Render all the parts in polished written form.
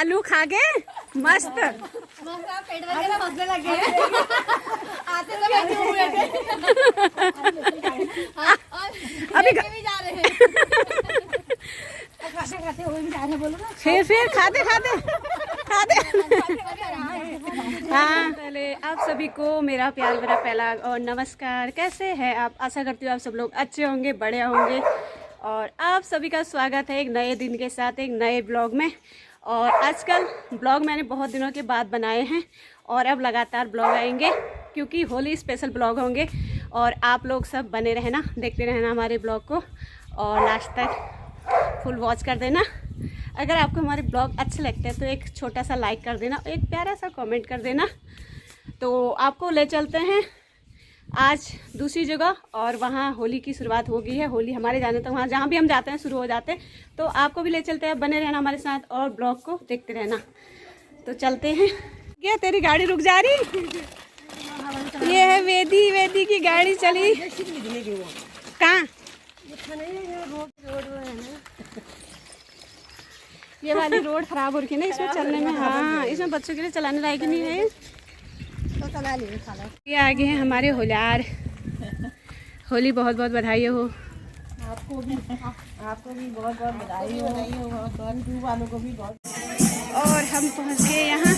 आलू खा के मस्त पेट वगैरह फंसने लगे आते तो बैठे हुए थे अभी भी जा रहे हैं खाते खाते हुए भी जा रहे हैं बोलो ना फिर खाते खाते हाँ, पहले आप सभी को मेरा प्यार भरा पहला और नमस्कार। कैसे हैं आप? आशा करती हूँ आप सब लोग अच्छे होंगे, बढ़िया होंगे। और आप सभी का स्वागत है एक नए दिन के साथ एक नए ब्लॉग में। और आजकल ब्लॉग मैंने बहुत दिनों के बाद बनाए हैं और अब लगातार ब्लॉग आएंगे क्योंकि होली स्पेशल ब्लॉग होंगे। और आप लोग सब बने रहना, देखते रहना हमारे ब्लॉग को और लास्ट तक फुल वॉच कर देना। अगर आपको हमारे ब्लॉग अच्छे लगते हैं तो एक छोटा सा लाइक कर देना, एक प्यारा सा कमेंट कर देना। तो आपको ले चलते हैं आज दूसरी जगह और वहाँ होली की शुरुआत हो गई है। होली हमारे जाने तक वहाँ जहाँ भी हम जाते हैं शुरू हो जाते हैं। तो आपको भी ले चलते हैं, बने रहना हमारे साथ और ब्लॉग को देखते रहना। तो चलते हैं। क्या तेरी गाड़ी रुक जा रही? ये है वेदी की गाड़ी चली। कहाँ? ये वाली रोड खराब हो रही है ना, इसमें चलने में। हाँ, इसमें बच्चों के लिए चलाने लायक नहीं है तो चला लिए। ये आगे हैं हमारे होल्यार। होली बहुत बहुत बधाई हो। आपको भी बहुत बहुत बधाई हो वालों को भी बहुत। और हम पहुंच गए यहाँ।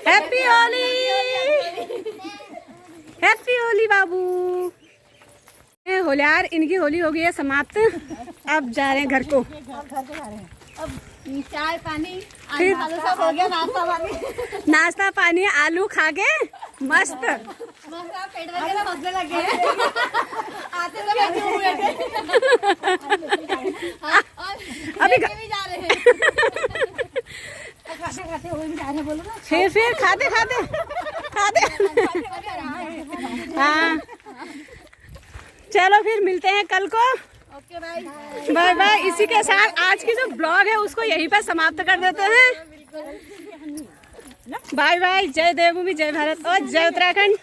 हैप्पी होली, हैप्पी होली बाबू। होलियार इनकी होली हो गई है समाप्त। अब जा रहे हैं घर को। अब चाय पानी फिर आलू सब हो गया, नाश्ता पानी नाश्ता पानी आलू खा के मस्त पेट वगैरह मसले लगे हैं। आते तो बैठे हुए थे। अभी भी जा रहे हैं। खाते खाते हो भी जा रहे, बोलो ना। फिर खाते खाते हाँ, चलो फिर मिलते हैं कल को। Okay bye bye bye. इसी के साथ आज की जो ब्लॉग है उसको यहीं पर समाप्त कर देते हैं। Bye bye. जय देवभूमि, जय भारत और जय उत्तराखंड।